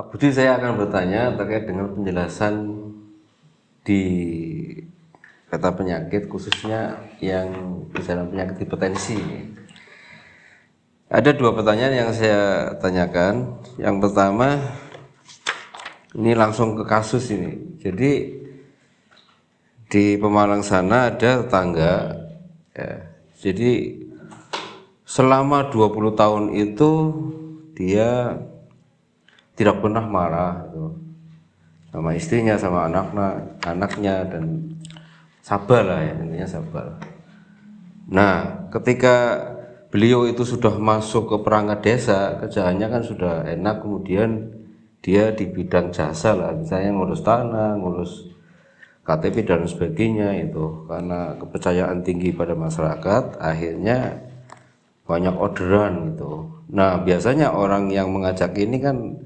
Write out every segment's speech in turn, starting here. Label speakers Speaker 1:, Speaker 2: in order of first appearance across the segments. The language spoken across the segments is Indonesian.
Speaker 1: Pak Budi, saya akan bertanya terkait dengan penjelasan di kata penyakit, khususnya yang bicara penyakit hipertensi. Ada dua pertanyaan yang saya tanyakan. Yang pertama, ini langsung ke kasus ini. Jadi di Pemalang sana ada tetangga, ya. Jadi selama 20 tahun itu dia tidak pernah marah gitu, sama istrinya, sama anaknya, dan sabar lah ya, intinya sabar. Nah, ketika beliau itu sudah masuk ke perangkat desa, kerjaannya kan sudah enak, kemudian dia di bidang jasa lah, misalnya ngurus tanah, ngurus KTP dan sebagainya. Itu karena kepercayaan tinggi pada masyarakat, akhirnya banyak orderan gitu. Nah, biasanya orang yang mengajak ini kan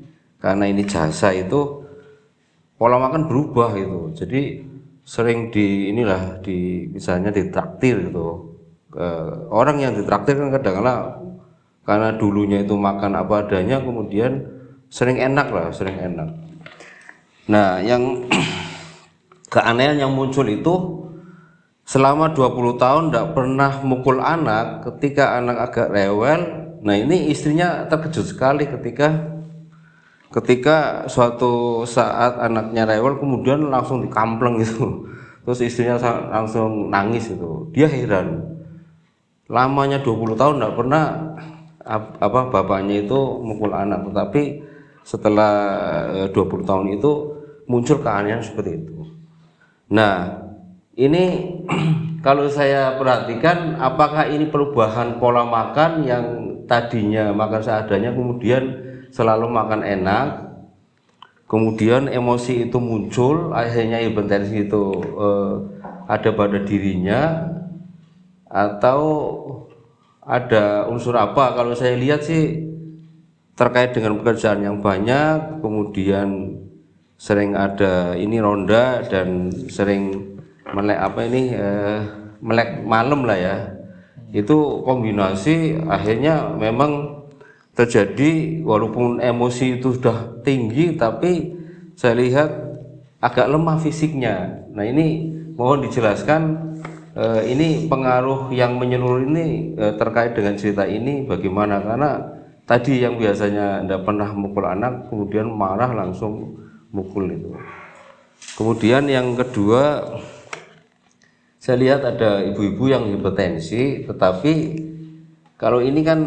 Speaker 1: karena ini jasa, itu pola makan berubah gitu. Jadi sering misalnya ditraktir gitu. Orang yang ditraktir kan kadang-kadang karena dulunya itu makan apa adanya, kemudian sering enak. Nah, yang keanehan yang muncul itu selama 20 tahun tidak pernah mukul anak. Ketika anak agak rewel, nah ini istrinya terkejut sekali ketika suatu saat anaknya rewel kemudian langsung dikampleng gitu. Terus istrinya langsung nangis gitu. Dia heran, lamanya 20 tahun tidak pernah bapaknya itu mukul anak, tetapi setelah 20 tahun itu muncul keanehan seperti itu. Nah, ini kalau saya perhatikan, apakah ini perubahan pola makan yang tadinya makan seadanya kemudian selalu makan enak, kemudian emosi itu muncul, akhirnya hipertensi itu ada pada dirinya, atau ada unsur apa? Kalau saya lihat sih terkait dengan pekerjaan yang banyak, kemudian sering ada ini ronda dan sering melek malam lah ya. Itu kombinasi akhirnya memang terjadi, walaupun emosi itu sudah tinggi tapi saya lihat agak lemah fisiknya. Nah, ini mohon dijelaskan, ini pengaruh yang menyeluruh ini terkait dengan cerita ini bagaimana, karena tadi yang biasanya tidak pernah mukul anak kemudian marah langsung mukul itu. Kemudian yang kedua, saya lihat ada ibu-ibu yang hipertensi, tetapi kalau ini kan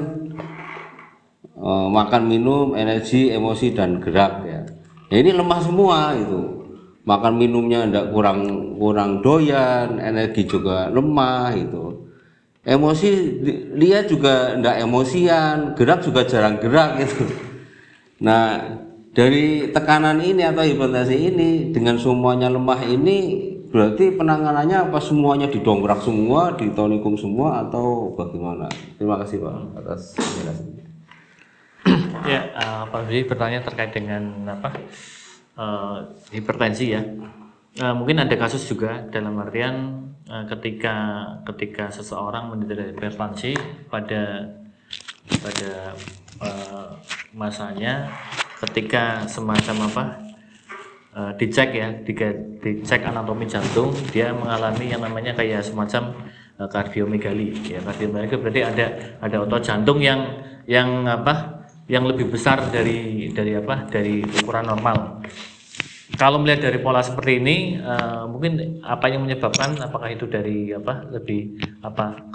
Speaker 1: makan, minum, energi, emosi dan gerak ya. Ya ini lemah semua itu. Makan minumnya ndak kurang doyan, energi juga lemah itu. Emosi dia juga ndak emosian, gerak juga jarang gerak gitu. Nah, dari tekanan ini atau hipertensi ini dengan semuanya lemah ini, berarti penanganannya apa, semuanya didongkrak semua, ditonikum semua, atau bagaimana? Terima kasih Pak atas penjelasannya.
Speaker 2: Ya, Pak Budi bertanya terkait dengan hipertensi ya. Mungkin ada kasus juga dalam artian ketika seseorang menderita hipertensi pada masanya, ketika semacam dicek anatomi jantung, dia mengalami yang namanya kayak semacam kardiomegali ya. Kardiomegali berarti ada otot jantung yang lebih besar dari ukuran normal. Kalau melihat dari pola seperti ini, mungkin apa yang menyebabkan, apakah itu dari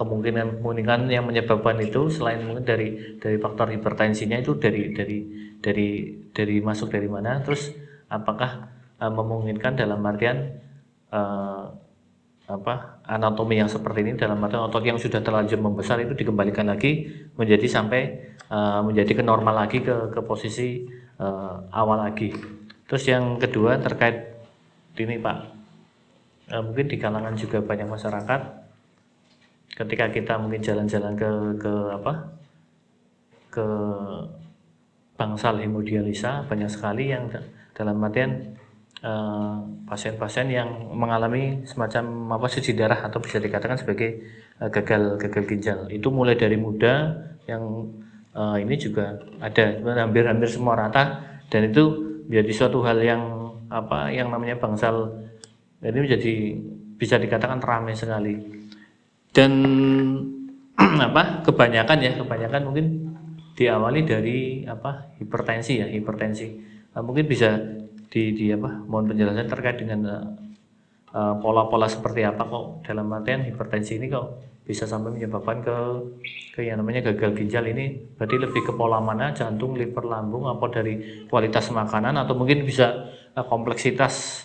Speaker 2: kemungkinan yang menyebabkan itu, selain mungkin dari faktor hipertensinya itu dari masuk dari mana, terus apakah memungkinkan dalam artian anatomi yang seperti ini, dalam artian otot yang sudah terlanjur membesar itu dikembalikan lagi menjadi ke normal lagi, ke posisi awal lagi. Terus yang kedua terkait ini Pak, mungkin di kalangan juga banyak masyarakat, ketika kita mungkin jalan-jalan ke bangsal hemodialisa, banyak sekali yang dalam artian pasien-pasien yang mengalami semacam cuci darah atau bisa dikatakan sebagai gagal ginjal. Itu mulai dari muda, yang ini juga ada hampir semua rata dan itu menjadi suatu hal yang yang namanya bangsal ini menjadi bisa dikatakan ramai sekali. Dan kebanyakan mungkin diawali dari hipertensi. Mungkin bisa mohon penjelasan terkait dengan pola-pola seperti apa kok dalam artian hipertensi ini kok bisa sampai menyebabkan ke yang namanya gagal ginjal ini. Berarti lebih ke pola mana, jantung, liver, lambung, apa dari kualitas makanan, atau mungkin bisa kompleksitas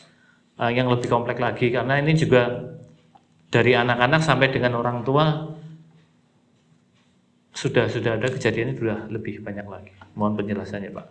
Speaker 2: yang lebih kompleks lagi, karena ini juga dari anak-anak sampai dengan orang tua sudah ada kejadian ini sudah lebih banyak lagi. Mohon penjelasannya Pak.